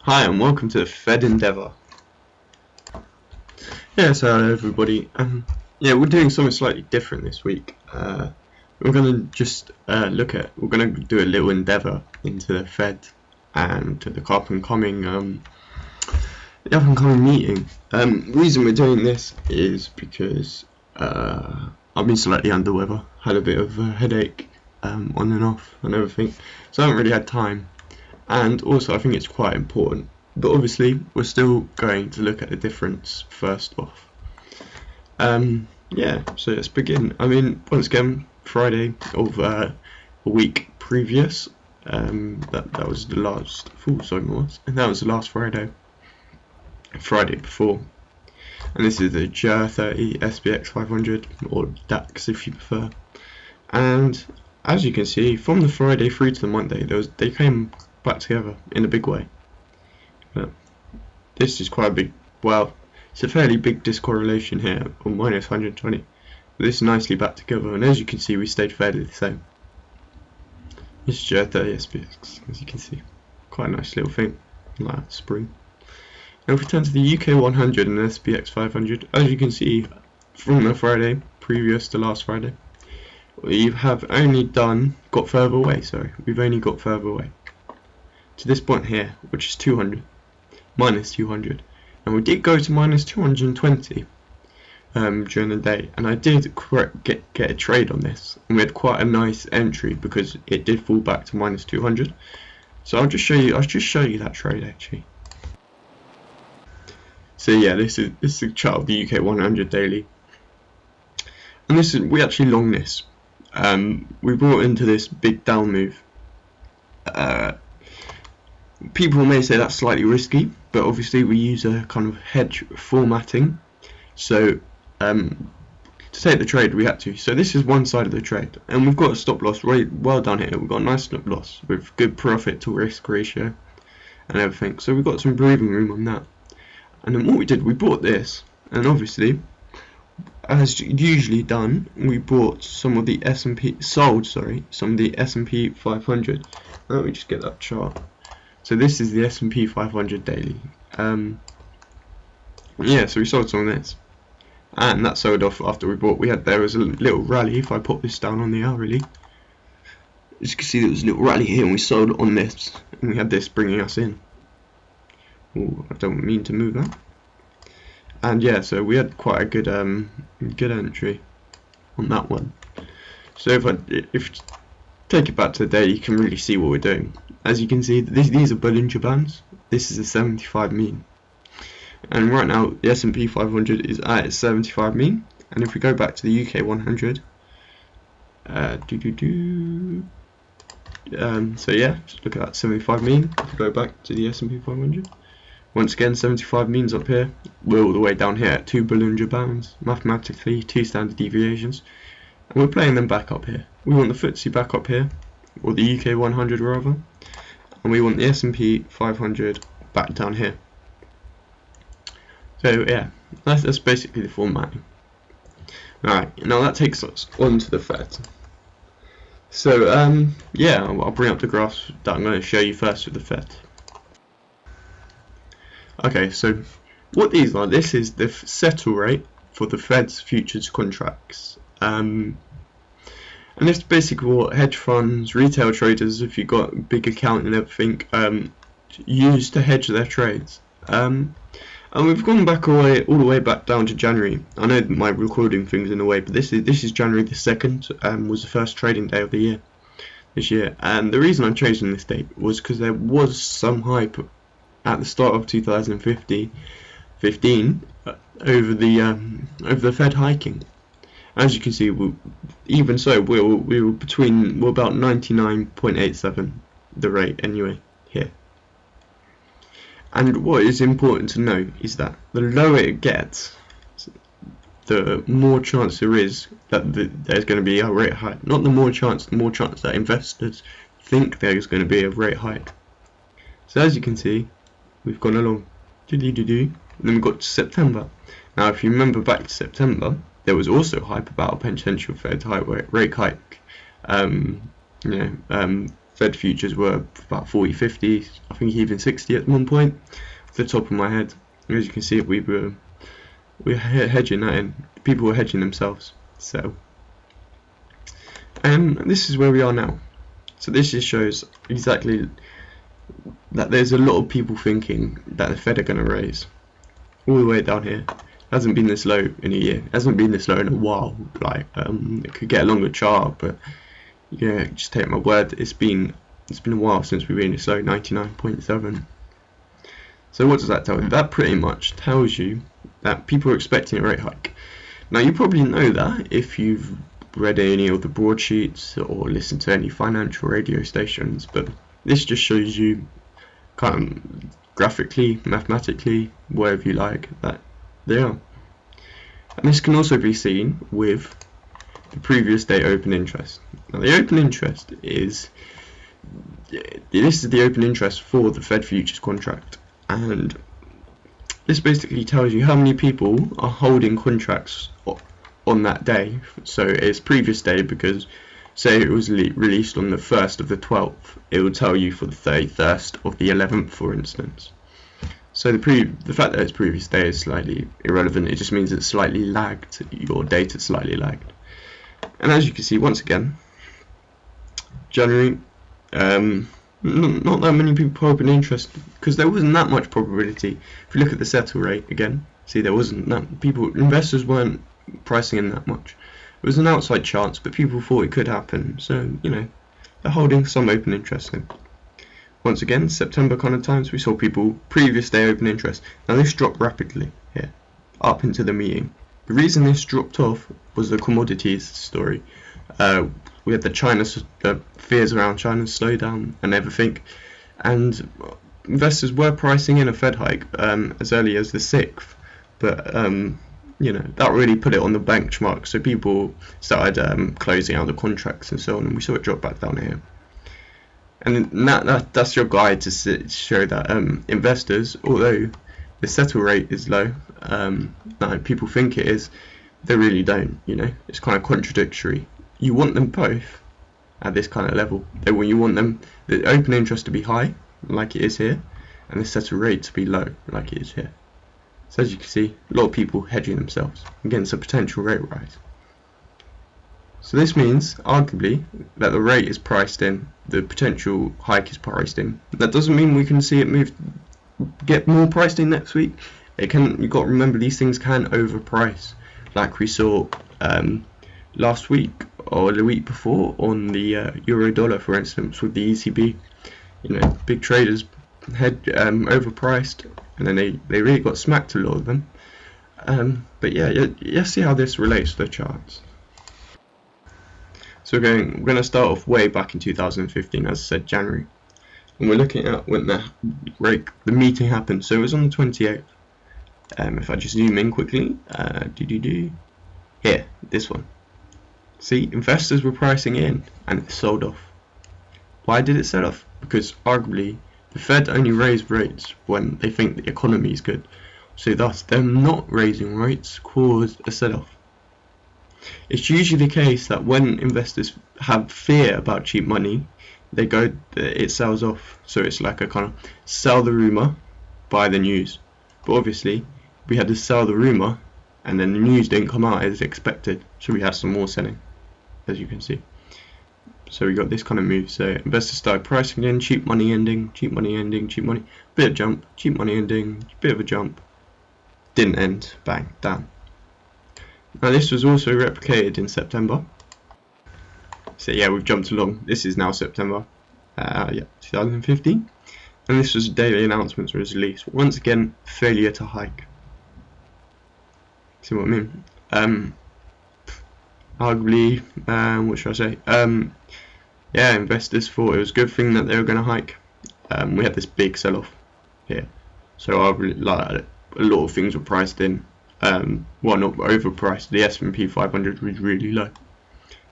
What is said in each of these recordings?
Hi and welcome to the Fed Endeavour. So hello everybody. We're doing something slightly different this week. We're gonna just we're gonna do a little endeavour into the Fed and to the up and coming meeting. The reason we're doing this is because I've been slightly under weather, had a bit of a headache on and off and everything, so I haven't really had time. And also I think it's quite important, but obviously we're still going to look at the difference first off. So let's begin. Once again, Friday of a week previous, that was the last and that was the last Friday before, and this is the JR30 SPX 500, or DAX if you prefer. And as you can see, from the Friday through to the Monday, they came back together in a big way. This is quite a big, it's a fairly big discorrelation here on minus 120. This is nicely back together, and as you can see, we stayed fairly the same. This is JR30 SPX, as you can see, quite a nice little thing, like that spring. Now if we turn to the UK 100 and SPX 500, as you can see from the Friday previous to last Friday, we have only got further away. We've only got further away to this point here, which is 200, minus 200, and we did go to minus 220 during the day, and I did get a trade on this, and we had quite a nice entry because it did fall back to minus 200. So I'll just show you that trade actually. So yeah, this is a chart of the UK 100 daily, and we actually long this. We brought into this big down move. People may say that's slightly risky, but obviously we use a kind of hedge formatting. So to take the trade we had to. So this is one side of the trade, and we've got a stop loss right well down here. We've got a nice stop loss with good profit to risk ratio and everything. So we've got some breathing room on that. And then what we did, we bought this, and obviously, as usually done, we bought some of the some of the S&P 500. Let me just get that chart. So this is the S&P 500 daily. So we sold some of this, and that sold off after we bought. There was a little rally. If I pop this down on the hourly, as you can see, there was a little rally here, and we sold on this, and we had this bringing us in. Ooh, I don't mean to move that. And so we had quite a good entry on that one. So if you take it back to the day, you can really see what we're doing. As you can see, these are Bollinger Bands. This is a 75 mean, and right now the S&P 500 is at its 75 mean. And if we go back to the UK 100, just look at that 75 mean. If we go back to the S&P 500, once again 75 means up here. We're all the way down here at 2 Bollinger Bands, mathematically 2 standard deviations, and we're playing them back up here. We want the FTSE back up here, or the UK 100 rather, and we want the S&P 500 back down here. So yeah, that's basically the formatting. Alright, now that takes us on to the Fed. So I'll bring up the graphs that I'm going to show you first with the Fed. Okay, so what these are, this is the settle rate for the Fed's futures contracts. And it's basically what hedge funds, retail traders, if you've got a big account and everything, use to hedge their trades. And we've gone back all the way back down to January. I know that my recording thing's in the way, but this is January the 2nd, was the first trading day of the year this year. And the reason I'm choosing this date was because there was some hype at the start of 2015 over the Fed hiking. As you can see, we're about 99.87 the rate anyway here. And what is important to note is that the lower it gets, the more chance there is that there's going to be a rate hike. Not the more chance that investors think there's going to be a rate hike. So as you can see, we've gone along, and then we got to September. Now, if you remember back to September, there was also hype about a potential Fed rate hike. Fed futures were about 40, 50, I think even 60 at one point, off the top of my head. As you can see, we were hedging that in. People were hedging themselves. So, and this is where we are now. So this just shows exactly that there's a lot of people thinking that the Fed are going to raise. All the way down here. It hasn't been this low in a year. It hasn't been this low in a while. Like, it could get a longer chart, but yeah, just take my word. It's been a while since we've been this low, 99.7. So what does that tell you? That pretty much tells you that people are expecting a rate hike. Now you probably know that if you've read any of the broadsheets or listened to any financial radio stations, but this just shows you kind of graphically, mathematically, whatever you like, that they are. And this can also be seen with the previous day open interest. Now the open interest this is the open interest for the Fed futures contract, and this basically tells you how many people are holding contracts on that day. So it's previous day, because say it was released on the 1st of the 12th, it will tell you for the 31st of the 11th, for instance. So the fact that it's previous day is slightly irrelevant. It just means it's slightly lagged. Your data slightly lagged. And as you can see, once again, January, not that many people open interest, because there wasn't that much probability. If you look at the settle rate again, see there wasn't that investors weren't pricing in that much. It was an outside chance, but people thought it could happen. So they're holding some open interest in. Once again, September kind of times, we saw people previous day open interest. Now this dropped rapidly here, up into the meeting. The reason this dropped off was the commodities story. We had the fears around China's slowdown and everything, and investors were pricing in a Fed hike as early as the 6th, but that really put it on the benchmark. So people started closing out the contracts and so on, and we saw it drop back down here. And that's your guide to show that investors, although the settle rate is low, that people think it is, they really don't. It's kind of contradictory. You want them both at this kind of level. When you want them, the open interest to be high, like it is here, and the settle rate to be low, like it is here. So as you can see, a lot of people hedging themselves against a potential rate rise. So this means, arguably, that the rate is priced in, the potential hike is priced in. That doesn't mean we can see it get more priced in next week. You've got to remember, these things can overprice, like we saw last week or the week before on the euro dollar, for instance, with the ECB. Big traders had overpriced, and then they really got smacked, a lot of them. But yeah, let's see how this relates to the charts. So we're going to start off way back in 2015, as I said, January, and we're looking at when the meeting happened. So it was on the 28th. If I just zoom in quickly, here, this one. See, investors were pricing in, and it sold off. Why did it sell off? Because arguably the Fed only raise rates when they think the economy is good. So thus, them not raising rates caused a sell-off. It's usually the case that when investors have fear about cheap money, it sells off. So it's like a kind of sell the rumor, buy the news. But obviously, we had to sell the rumor, and then the news didn't come out as expected. So we had some more selling, as you can see. So we got this kind of move. So investors started pricing in, cheap money ending, cheap money ending, cheap money, bit of jump, cheap money ending, bit of a jump, didn't end, bang, down. Now this was also replicated in September. So yeah, we've jumped along. This is now September, 2015, and this was daily announcements was released. Once again, failure to hike. See what I mean? Arguably, what should I say? Yeah, investors thought it was a good thing that they were going to hike. We had this big sell-off here, so arguably, like, a lot of things were priced in. Well, not overpriced. The S&P 500 was really low,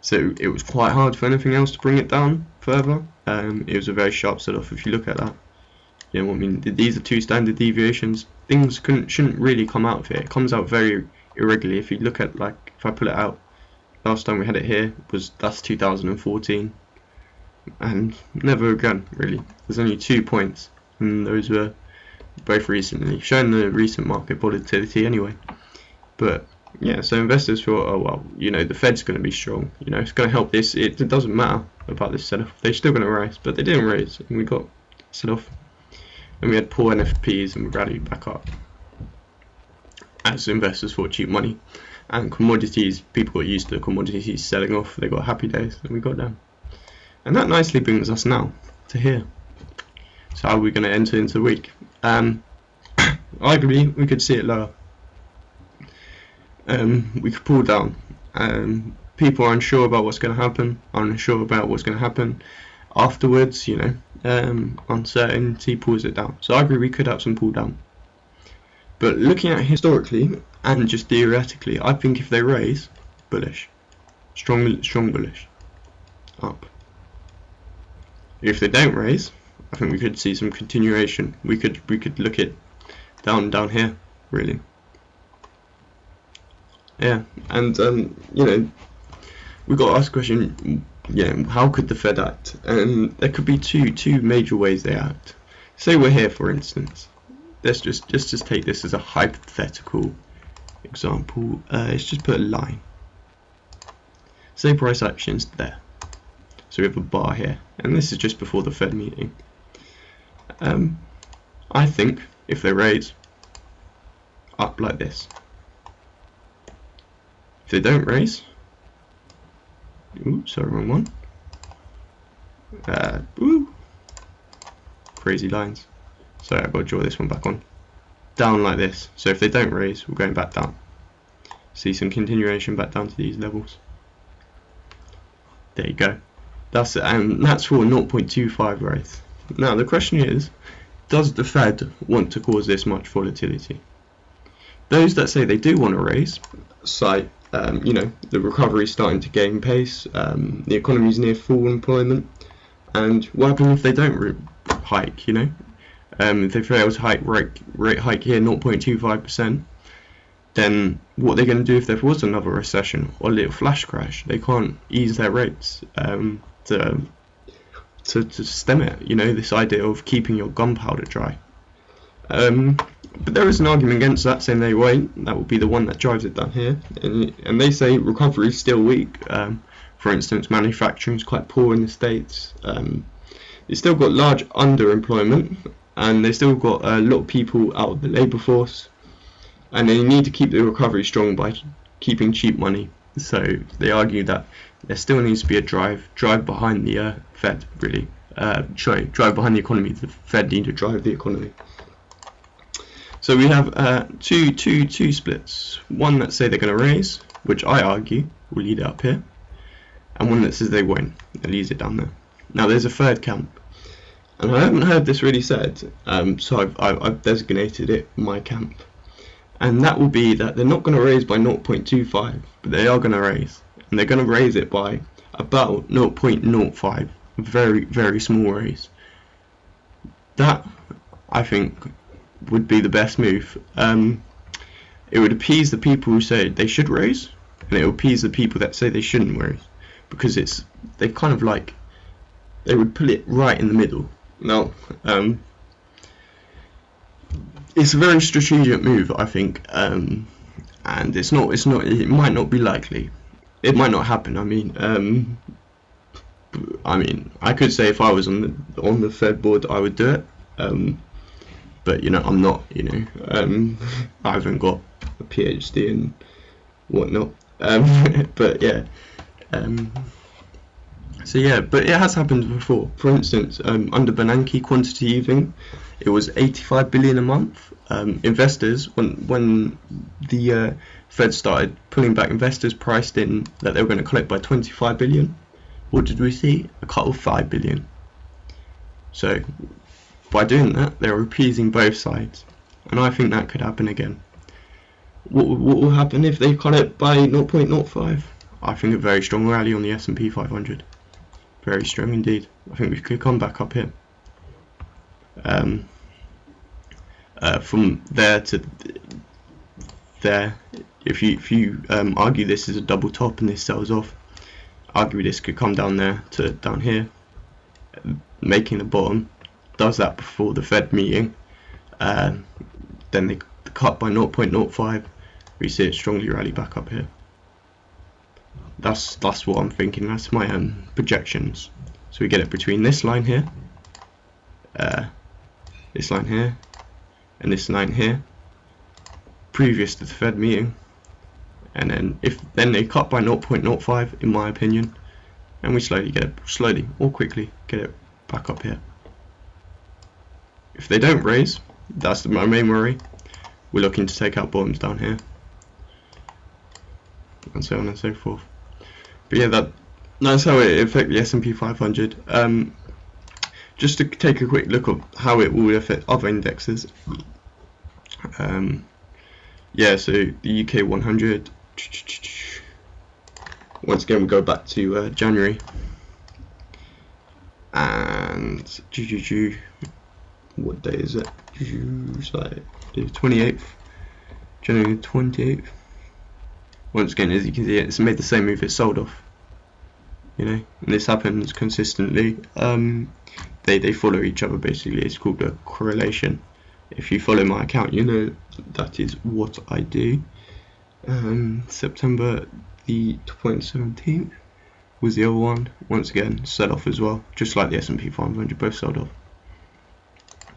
so it was quite hard for anything else to bring it down further. It was a very sharp sell-off. If you look at that, I mean, these are two standard deviations. Things shouldn't really come out of here. It comes out very irregularly. If you look at, like, if I pull it out, last time we had it here that's 2014. and never again, really. There's only 2 points, and those were both recently, showing the recent market volatility anyway. But yeah, so investors thought, oh well, you know, the Fed's going to be strong, you know, it's going to help this. It doesn't matter about this sell-off. They're still going to rise, but they didn't raise, and we got sell-off, and we had poor NFPs, and we rallied back up as investors thought cheap money. And commodities, people got used to the commodities selling off. They got happy days, and we got down. And that nicely brings us now to here. So how are we going to enter into the week? Arguably, we could see it lower. We could pull down. People are unsure about what's going to happen. Unsure about what's going to happen afterwards. You know, uncertainty pulls it down. So I agree, we could have some pull down. But looking at historically and just theoretically, I think if they raise, bullish, strong bullish, up. If they don't raise, I think we could see some continuation. We could look at down here, really. Yeah, and you know, we got to ask the question, yeah, how could the Fed act? And there could be two major ways they act. Say we're here, for instance. Let's just take this as a hypothetical example. Let's just put a line. Say price action's there. So we have a bar here, and this is just before the Fed meeting. I think if they raise, up like this. If they don't raise, ooh, sorry, wrong one. Ooh, crazy lines. So I've got to draw this one back on. Down like this. So if they don't raise, we're going back down. See some continuation back down to these levels. There you go. That's it, and that's for 0.25 raise. Now the question is, does the Fed want to cause this much volatility? Those that say they do want to raise cite, you know, the recovery is starting to gain pace, the economy is near full employment, and what happens if they don't hike? You know, if they fail to hike rate hike here 0.25%, then what are they going to do if there was another recession or a little flash crash? They can't ease their rates to stem it. You know, this idea of keeping your gunpowder dry. But there is an argument against that, saying they won't. That will be the one that drives it down here. And they say recovery is still weak. For instance, manufacturing is quite poor in the States. They've still got large underemployment, and they've still got a lot of people out of the labour force. And they need to keep the recovery strong by keeping cheap money. So they argue that there still needs to be a drive behind the Fed, really. Drive behind the economy. The Fed need to drive the economy. So we have two splits. One that say they're going to raise, which I argue will lead it up here, and one that says they won't, that leads it down there. Now there's a third camp, and I haven't heard this really said, so I've designated it my camp, and that will be that they're not going to raise by 0.25, but they are going to raise, and they're going to raise it by about 0.05, a very, very small raise. That, I think, would be the best move. It would appease the people who say they should raise, and it would appease the people that say they shouldn't raise, because they kind of like, they would put it right in the middle. Now, it's a very strategic move, I think, and it might not be likely. It might not happen. I mean, I could say if I was on the Fed board, I would do it. But you know, I'm not. You know, I haven't got a PhD and whatnot. But yeah. So yeah, but it has happened before. For instance, under Bernanke quantity easing, it was 85 billion a month. Investors, when the Fed started pulling back, investors priced in that they were going to collect by 25 billion. What did we see? A cut of 5 billion. So by doing that, they're appeasing both sides, and I think that could happen again. What will happen if they cut it by 0.05? I think a very strong rally on the S&P 500. Very strong indeed. I think we could come back up here. From there to there, if you argue this is a double top and this sells off, argue this could come down there to down here, making the bottom, does that before the Fed meeting, then they cut by 0.05, we see it strongly rally back up here. That's what I'm thinking. That's my projections. So we get it between this line here, and this line here, previous to the Fed meeting, and then then they cut by 0.05 in my opinion, and we slowly or quickly get it back up here. If they don't raise, that's my main worry. We're looking to take out bottoms down here, and so on and so forth. But yeah, that's how it affects the S&P 500. Just to take a quick look at how it will affect other indexes. Yeah, so the UK 100. Once again, we go back to January, and what day is it? It's like the 28th, January 28th. Once again, as you can see, it's made the same move. It sold off, you know, and this happens consistently. They follow each other basically. It's called a correlation. If you follow my account, you know that is what I do. September the 17th was the other one. Once again, sell off as well, just like the S&P 500, both sold off.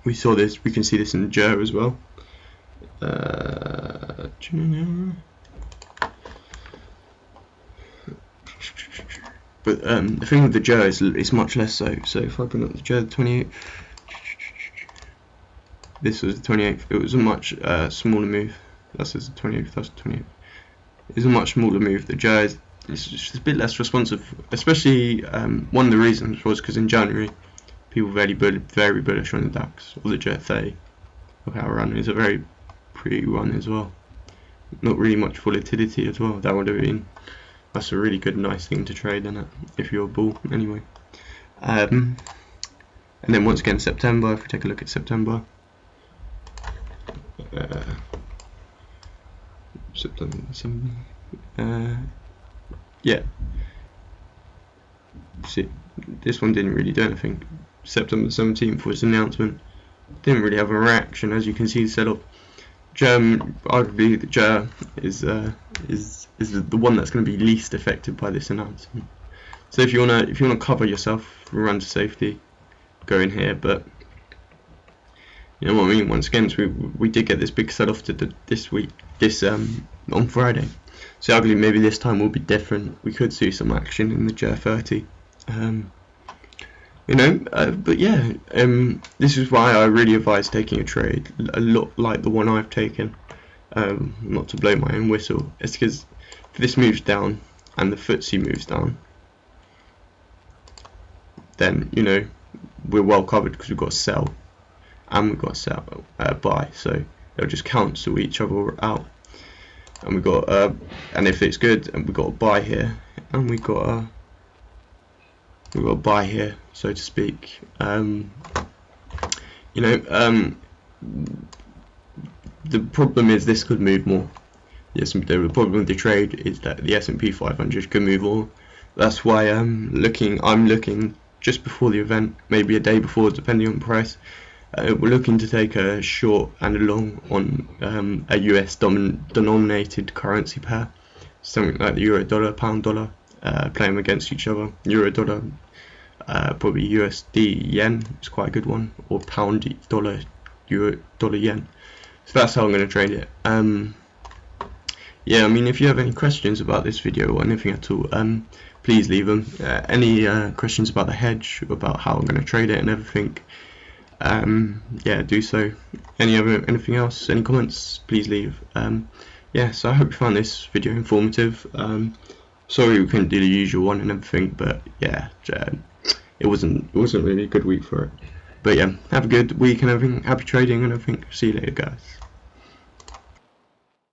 We saw this. We can see this in the JER as well. But the thing with the JER is it's much less so. So if I bring up the JER 28th, this was the 28th. It was a much smaller move. That's the 28th. That's the 28th. It's a much smaller move. The JER is just a bit less responsive. Especially one of the reasons was because in January, people were very bullish on the DAX or the JER 30. Look how it ran. It's a very pretty run as well. Not really much volatility as well. That would have been. That's a really good, nice thing to trade, isn't it? If you're a bull, anyway. And then once again, September. If we take a look at September, yeah. See, this one didn't really do anything. September 17th was the announcement. Didn't really have a reaction, as you can see. Set up. Arguably, the JER is the one that's going to be least affected by this announcement. So if you wanna cover yourself, run to safety, go in here. But you know what I mean. Once again, so we did get this big sell-off this week, on Friday. So I believe maybe this time will be different. We could see some action in the JER 30. You know, but yeah, this is why I really advise taking a trade a lot like the one I've taken. Not to blow my own whistle. It's because if this moves down and the FTSE moves down, then you know we're well covered because we've got to sell and we've got to sell buy. So they'll just cancel each other out. And we got and if it's good, and we got to buy here, and we got to buy here, so to speak. You know, the problem is this could move more. Yes, the problem with the trade is that the S&P 500 could move more. That's why I'm looking just before the event, maybe a day before, depending on price. We're looking to take a short and a long on a US denominated currency pair, something like the euro dollar, pound dollar, playing against each other. Euro dollar, probably USD yen is quite a good one, or pound dollar, euro dollar yen. So that's how I'm going to trade it. Yeah, I mean, if you have any questions about this video or anything at all, please leave them. Any questions about the hedge, about how I'm going to trade it and everything, yeah, do so. Anything else, any comments, please leave. Yeah, so I hope you found this video informative. Sorry we couldn't do the usual one and everything, but yeah, it wasn't really a good week for it. But yeah, have a good week and everything. Happy trading and everything. See you later, guys.